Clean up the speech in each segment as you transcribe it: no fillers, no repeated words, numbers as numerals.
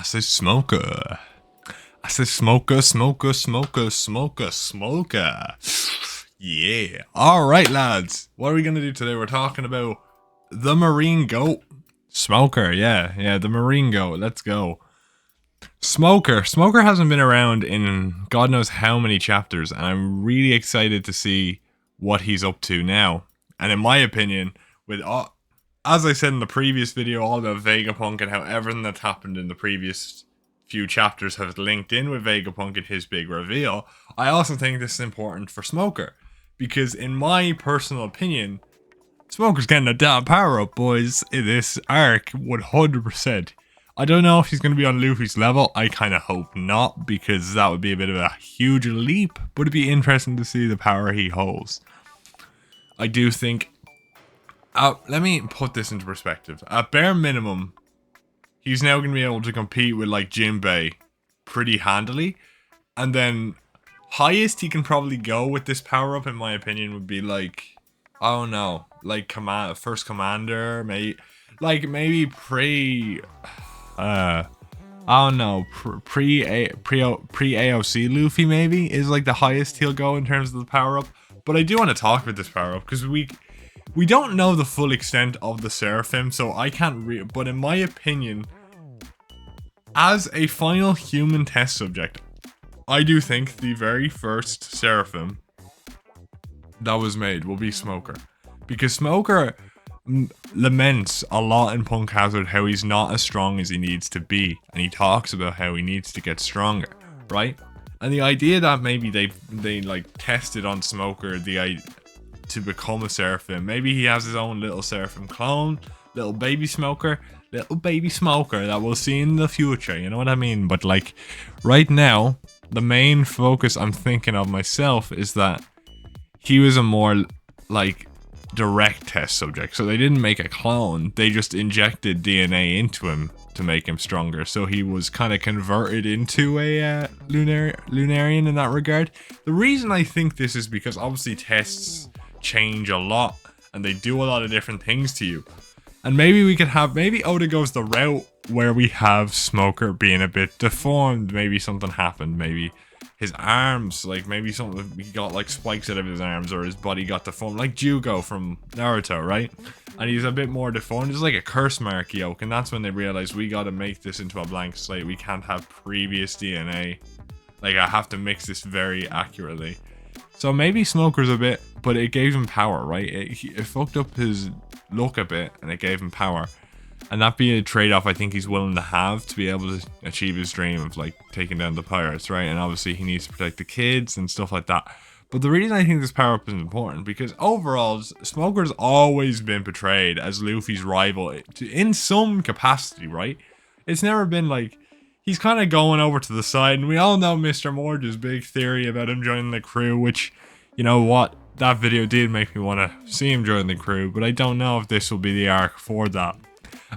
say smoker. I say smoker, smoker, smoker, smoker, smoker. Yeah. Alright, lads. What are we going to do today? We're talking about the marine goat. Smoker, yeah, the marine goat. Let's go. Smoker hasn't been around in God knows how many chapters, and I'm really excited to see what he's up to now. And in my opinion, with all, as I said in the previous video, all about vegapunk and how everything that's happened in the previous few chapters have linked in with vegapunk and his big reveal, I also think this is important for Smoker, because in my personal opinion, Smoker's getting a damn power up, boys, in this arc 100%. I don't know if he's going to be on Luffy's level. I kind of hope not, because that would be a bit of a huge leap, but it'd be interesting to see the power he holds. I do think... let me put this into perspective. At bare minimum, he's now going to be able to compete with like Jinbei pretty handily. And then highest he can probably go with this power up, in my opinion, would be like... I don't know. Like first commander, maybe I don't know, pre AOC Luffy maybe is like the highest he'll go in terms of the power up. But I do want to talk about this power up because we don't know the full extent of the Seraphim, so I can't but in my opinion, as a final human test subject, I do think the very first Seraphim that was made will be Smoker, because Smoker laments a lot in Punk Hazard how he's not as strong as he needs to be, and he talks about how he needs to get stronger, right? And the idea that maybe they like tested on Smoker to become a Seraphim, maybe he has his own little Seraphim clone, little baby Smoker that we'll see in the future, you know what I mean? But like right now, the main focus I'm thinking of myself is that he was a more like direct test subject, so they didn't make a clone, they just injected DNA into him to make him stronger, so he was kind of converted into a Lunarian in that regard. The reason I think this is because obviously tests change a lot and they do a lot of different things to you, and maybe Oda goes the route where we have Smoker being a bit deformed, maybe something happened, maybe his arms, like maybe something, he got like spikes out of his arms, or his body got deformed, like Jugo from Naruto, right? And he's a bit more deformed, it's like a curse mark yoke, and that's when they realized we gotta make this into a blank slate, we can't have previous DNA, like I have to mix this very accurately. So maybe Smoker's a bit, but it gave him power, right? It fucked up his look a bit, and it gave him power. And that being a trade-off I think he's willing to have to be able to achieve his dream of like taking down the pirates, right? And obviously he needs to protect the kids and stuff like that. But the reason I think this power-up is important, because overall Smoker's always been portrayed as Luffy's rival in some capacity, right? It's never been like he's kind of going over to the side, and we all know Mr. Morge's big theory about him joining the crew, which, you know what, that video did make me want to see him join the crew, but I don't know if this will be the arc for that.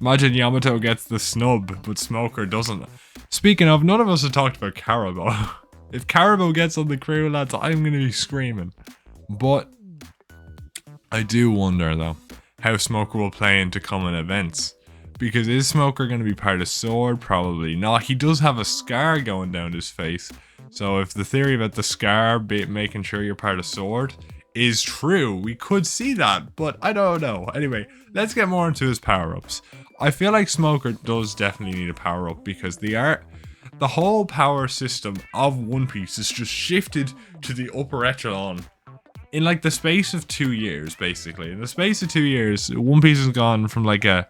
Imagine Yamato gets the snub, but Smoker doesn't. Speaking of, none of us have talked about Carabo. If Carabo gets on the crew, lads, I'm going to be screaming. But I do wonder, though, how Smoker will play into coming events. Because is Smoker going to be part of Sword? Probably not. He does have a scar going down his face. So if the theory about the scar making sure you're part of Sword is true, we could see that, but I don't know. Anyway, let's get more into his power-ups. I feel like Smoker does definitely need a power-up, because the whole power system of One Piece is just shifted to the upper echelon in like the space of 2 years, basically. In the space of 2 years, One Piece has gone from like a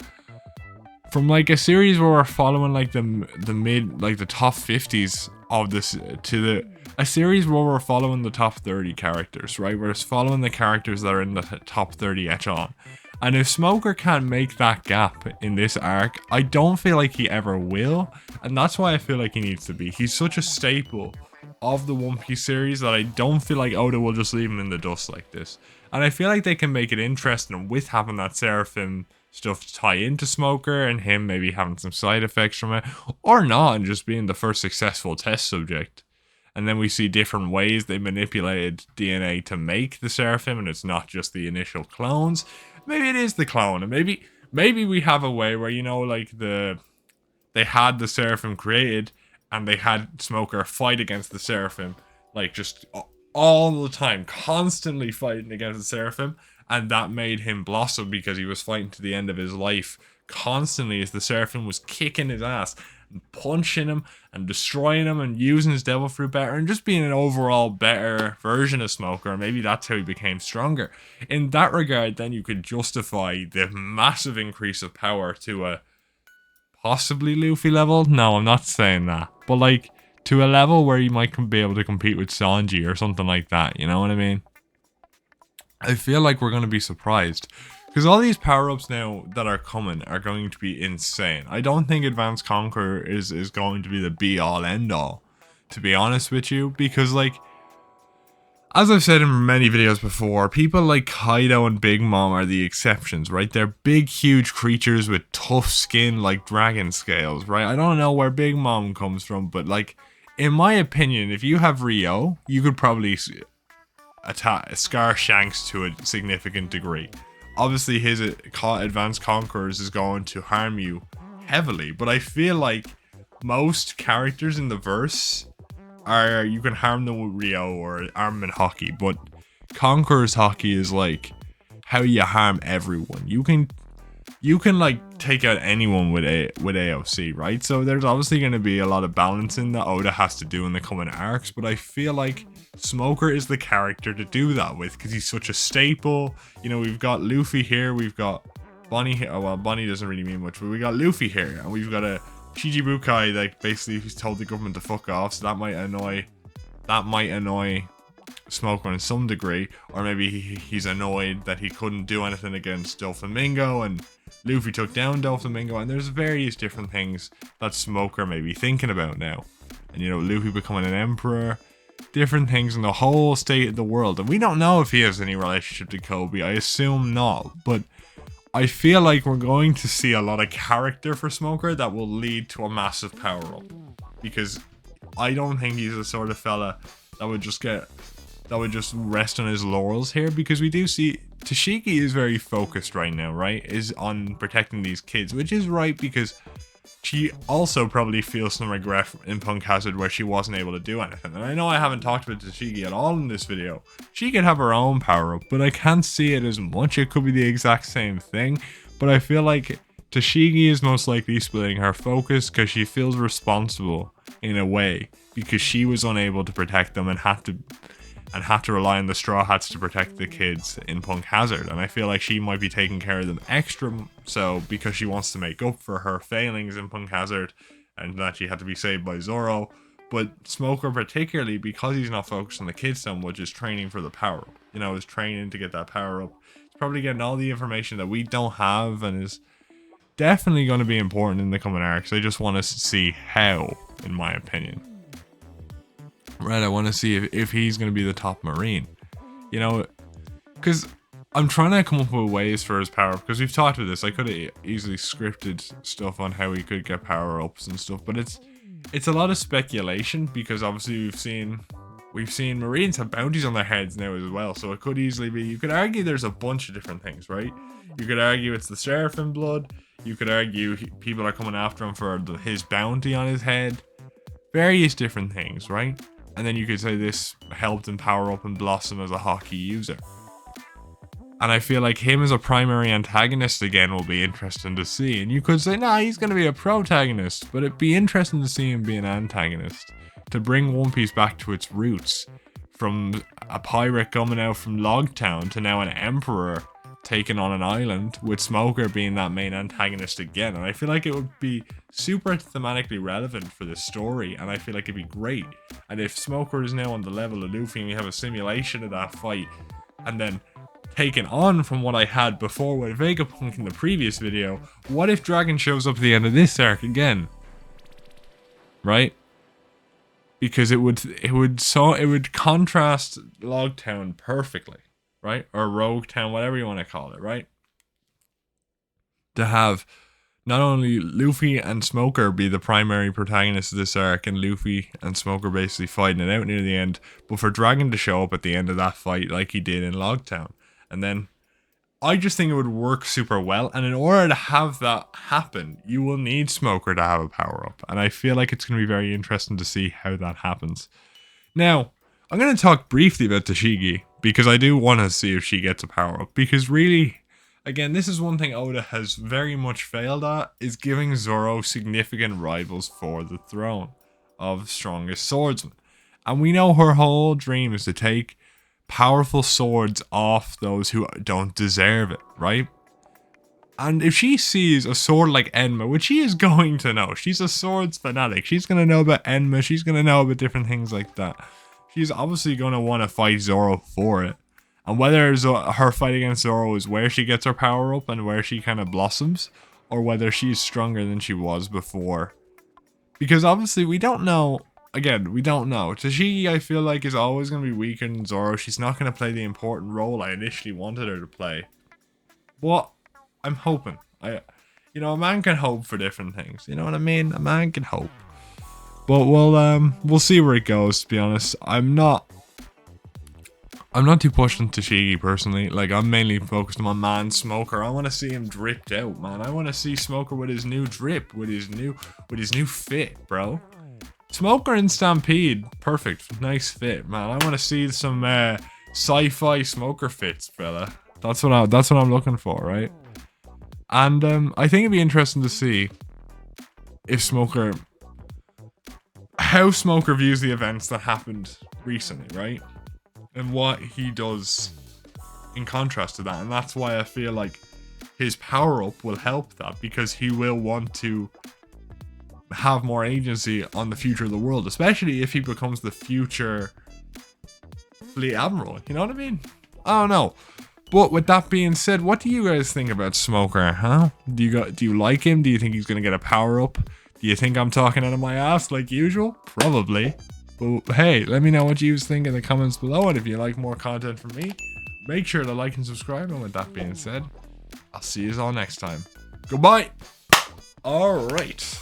series where we're following like the mid, like the top 50s of this, to a series where we're following the top 30 characters, right? We're following the characters that are in the top 30 echelon. And if Smoker can't make that gap in this arc, I don't feel like he ever will. And that's why I feel like he needs to be. He's such a staple of the One Piece series that I don't feel like Oda will just leave him in the dust like this. And I feel like they can make it interesting with having that Seraphim stuff tie into Smoker, and him maybe having some side effects from it, or not, and just being the first successful test subject. And then we see different ways they manipulated DNA to make the Seraphim, and it's not just the initial clones. Maybe it is the clone, and maybe we have a way where, you know, like the they had the Seraphim created, and they had Smoker fight against the Seraphim, like just all the time, constantly fighting against the Seraphim, and that made him blossom because he was fighting to the end of his life constantly as the Seraphim was kicking his ass and punching him and destroying him and using his devil fruit better and just being an overall better version of Smoker. Maybe that's how he became stronger. In that regard, then you could justify the massive increase of power to a possibly Luffy level. No, I'm not saying that, but like to a level where you might be able to compete with Sanji or something like that. You know what I mean? I feel like we're going to be surprised. Because all these power-ups now that are coming are going to be insane. I don't think Advanced Conqueror is going to be the be-all, end-all, to be honest with you. Because, like, as I've said in many videos before, people like Kaido and Big Mom are the exceptions, right? They're big, huge creatures with tough skin like dragon scales, right? I don't know where Big Mom comes from, but, like, in my opinion, if you have Rio, you could probably scar Shanks to a significant degree. Obviously, his Advanced Conquerors is going to harm you heavily, but I feel like most characters in the verse are, you can harm them with Rio or Armament Hockey, but Conqueror's Hockey is like how you harm everyone. You can like take out anyone with AOC, right? So there's obviously going to be a lot of balancing that Oda has to do in the coming arcs, but I feel like Smoker is the character to do that with because he's such a staple. You know, we've got Luffy here, we've got Bonnie here. Oh, well, Bonnie doesn't really mean much, but we got Luffy here, and we've got a Shichibukai, like basically he's told the government to fuck off, so that might annoy Smoker in some degree, or maybe he's annoyed that he couldn't do anything against Doflamingo, and Luffy took down Doflamingo, and there's various different things that Smoker may be thinking about now. And you know, Luffy becoming an emperor, different things in the whole state of the world, and we don't know if he has any relationship to Kobe. I assume not, but I feel like we're going to see a lot of character for Smoker that will lead to a massive power up, because I don't think he's the sort of fella that would just rest on his laurels here, because we do see Tashigi is very focused right now, right? Is on protecting these kids, which is right, because she also probably feels some regret in Punk Hazard where she wasn't able to do anything. And I know I haven't talked about Tashigi at all in this video. She could have her own power up, but I can't see it as much. It could be the exact same thing, but I feel like Tashigi is most likely splitting her focus because she feels responsible in a way, because she was unable to protect them and had to rely on the Straw Hats to protect the kids in Punk Hazard. And I feel like she might be taking care of them extra so because she wants to make up for her failings in Punk Hazard and that she had to be saved by Zoro. But Smoker particularly, because he's not focused on the kids so much, is training for the power up. You know, is training to get that power up. He's probably getting all the information that we don't have, and is definitely going to be important in the coming arcs. I just want to see how, in my opinion. Right, I want to see if he's going to be the top Marine. You know, because I'm trying to come up with ways for his power, because we've talked about this. I could have easily scripted stuff on how he could get power ups and stuff, but it's a lot of speculation, because obviously we've seen Marines have bounties on their heads now as well, so it could easily be, you could argue there's a bunch of different things, right? You could argue it's the Seraphim blood, you could argue people are coming after him for his bounty on his head, various different things, right? And then you could say this helped him power up and blossom as a hockey user. And I feel like him as a primary antagonist again will be interesting to see. And you could say, nah, he's going to be a protagonist, but it'd be interesting to see him be an antagonist, to bring One Piece back to its roots, from a pirate coming out from Logtown to now an emperor taken on an island, with Smoker being that main antagonist again. And I feel like it would be super thematically relevant for the story, and I feel like it'd be great. And if Smoker is now on the level of Luffy and we have a simulation of that fight, and then taken on from what I had before with Vegapunk in the previous video, what if Dragon shows up at the end of this arc again? Right? Because it would contrast Logtown perfectly, right? Or Rogue Town, whatever you want to call it, right? To have not only Luffy and Smoker be the primary protagonists of this arc, and Luffy and Smoker basically fighting it out near the end, but for Dragon to show up at the end of that fight like he did in Logtown. And then I just think it would work super well. And in order to have that happen, you will need Smoker to have a power up. And I feel like it's going to be very interesting to see how that happens. Now, I'm going to talk briefly about Tashigi because I do want to see if she gets a power up. Because really, again, this is one thing Oda has very much failed at, is giving Zoro significant rivals for the throne of strongest swordsman. And we know her whole dream is to take powerful swords off those who don't deserve it, right? And if she sees a sword like Enma, which she is going to know, she's a swords fanatic, she's going to know about Enma, she's going to know about different things like that. She's obviously going to want to fight Zoro for it. And whether her fight against Zoro is where she gets her power up and where she kind of blossoms, or whether she's stronger than she was before. Because obviously we don't know. Again, we don't know. Tashigi, I feel like, is always going to be weaker than Zoro. She's not going to play the important role I initially wanted her to play. But I'm hoping. A man can hope for different things. You know what I mean? A man can hope. But we'll see where it goes, to be honest. I'm not too pushed on Tashigi personally. Like, I'm mainly focused on my man Smoker. I want to see him dripped out, man. I want to see Smoker with his new drip, with his new fit, bro. Smoker and Stampede, perfect, nice fit, man. I want to see some sci-fi Smoker fits, fella. That's what I'm looking for, right? And I think it'd be interesting to see if how Smoker views the events that happened recently, right? And what he does in contrast to that. And that's why I feel like his power up will help that, because he will want to have more agency on the future of the world, especially if he becomes the future fleet admiral. You know what I mean? I don't know. But with that being said, what do you guys think about Smoker, huh? Do you like him? Do you think he's gonna get a power up? Do you think I'm talking out of my ass like usual? Probably. But hey, let me know what you think in the comments below, and if you like more content from me, make sure to like and subscribe. And with that being said, I'll see you all next time. Goodbye. All right.